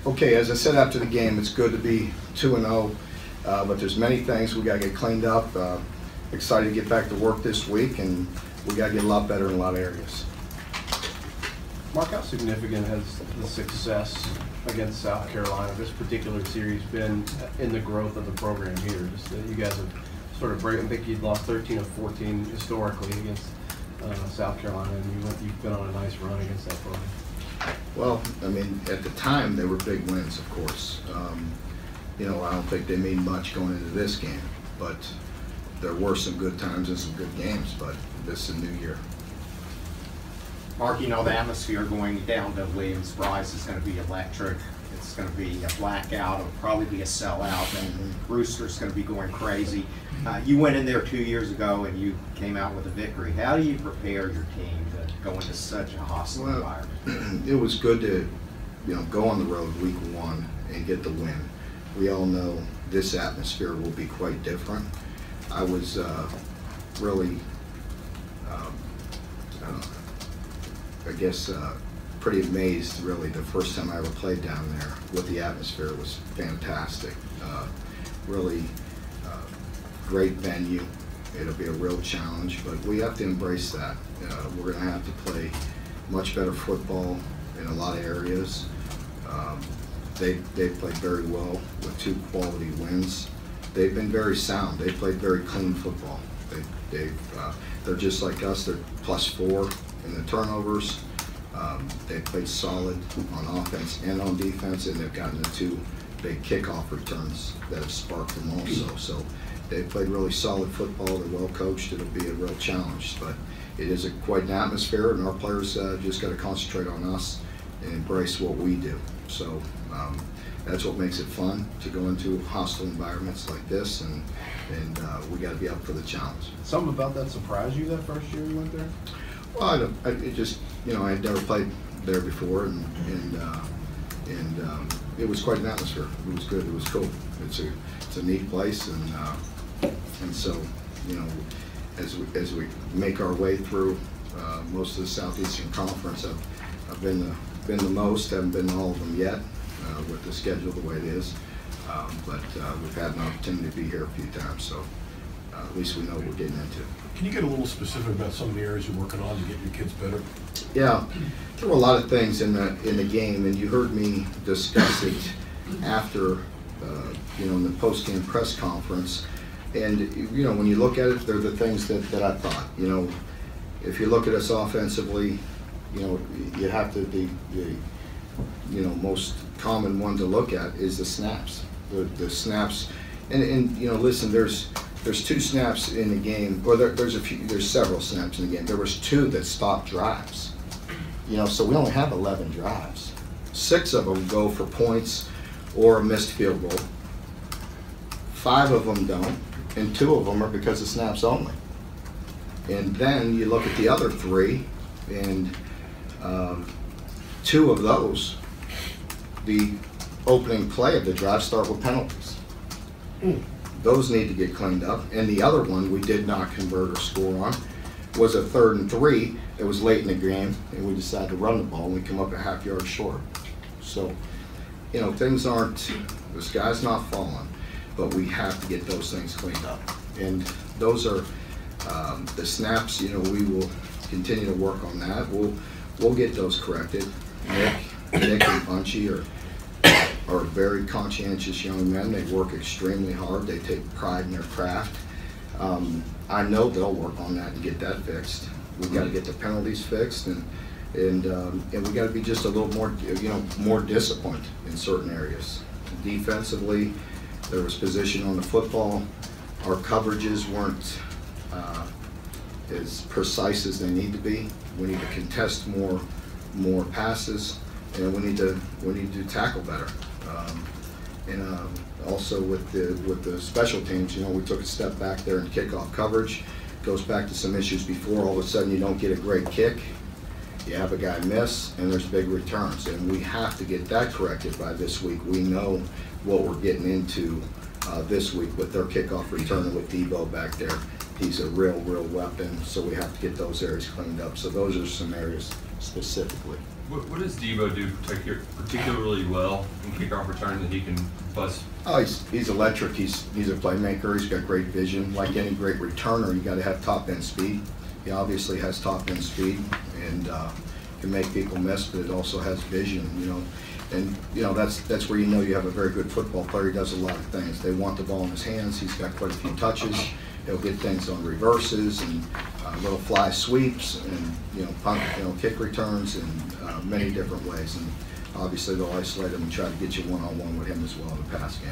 Okay, as I said after the game, it's good to be 2-0, but there's many things we got to get cleaned up. Excited to get back to work this week, and we got to get a lot better in a lot of areas. Mark, how significant has the success against South Carolina, this particular series, been in the growth of the program here? Just that you guys have sort of I think you'd lost 13 of 14 historically against South Carolina, and you've been on a nice run against that program. Well, I mean, at the time, they were big wins, of course. You know, I don't think they mean much going into this game, but there were some good times and some good games, but this is a new year. Mark, you know, the atmosphere going down to Williams-Brice is going to be electric. It's going to be a blackout. It'll probably be a sellout, and Rooster's going to be going crazy. You went in there 2 years ago, and you came out with a victory. How do you prepare your team to go into such a hostile environment? It was good to, you know, go on the road week one and get the win. We all know this atmosphere will be quite different. I was really, I guess, pretty amazed, really, the first time I ever played down there. What the atmosphere was fantastic. Really great venue. It'll be a real challenge, but we have to embrace that. We're going to have to play much better football in a lot of areas. They've played very well with 2 quality wins. They've been very sound. They played very clean football. They're just like us. They're +4 in the turnovers. They played solid on offense and on defense, and they've gotten the 2 big kickoff returns that have sparked them also. So they played really solid football. They're well coached. It'll be a real challenge, but it is quite an atmosphere, and our players just got to concentrate on us and embrace what we do. So that's what makes it fun to go into hostile environments like this, and we got to be up for the challenge. Something about that surprised you that first year you went there? Well, it just, you know, I had never played there before, and it was quite an atmosphere. It was good. It was cool. It's a neat place, and so, you know, as we make our way through most of the Southeastern Conference, I've been the most. Haven't been to all of them yet with the schedule the way it is, but we've had an opportunity to be here a few times, so at least we know what we're getting into. Can you get a little specific about some of the areas you're working on to get your kids better? Yeah, there were a lot of things in the game, and you heard me discuss it after, you know, in the post-game press conference. And you know, when you look at it, they're the things that I thought. You know, if you look at us offensively, you know, you have to the you know, most common one to look at is the snaps. The snaps, and you know, listen, there's 2 snaps in the game, or there's several snaps in the game. There was 2 that stopped drives. You know, so we only have 11 drives. 6 of them go for points or a missed field goal. 5 of them don't, and 2 of them are because of snaps only. And then you look at the other 3, and 2 of those, the opening play of the drive, start with penalties. Those need to get cleaned up. And the other one we did not convert or score on was a 3rd and 3. It was late in the game, and we decided to run the ball, and we come up a half yard short. So, you know, things aren't, the sky's not falling, but we have to get those things cleaned up. And those are the snaps. You know, we will continue to work on that. We'll get those corrected. Nick and Bunchy are very conscientious young men. They work extremely hard. They take pride in their craft. I know they'll work on that and get that fixed. We've got to get the penalties fixed, and we got to be just a little more, you know, more disciplined in certain areas. Defensively, there was position on the football. Our coverages weren't as precise as they need to be. We need to contest more passes, and we need to tackle better. Also with the special teams, you know, we took a step back there in kickoff coverage. Goes back to some issues before. All of a sudden, you don't get a great kick. You have a guy miss, and there's big returns, and we have to get that corrected by this week. We know what we're getting into this week with their kickoff return with Debo back there. He's a real weapon, so we have to get those areas cleaned up. So those are some areas specifically. What does Debo do particularly well in kickoff return that he can bust? Oh, he's electric. He's a playmaker. He's got great vision. Like any great returner, you got to have top end speed. He obviously has top end speed and can make people miss, but it also has vision. And that's where you have a very good football player. He does a lot of things. They want the ball in his hands. He's got quite a few touches. He'll get things on reverses and little fly sweeps and punt, kick returns in many different ways. And obviously they'll isolate him and try to get you one-on-one with him as well in the pass game.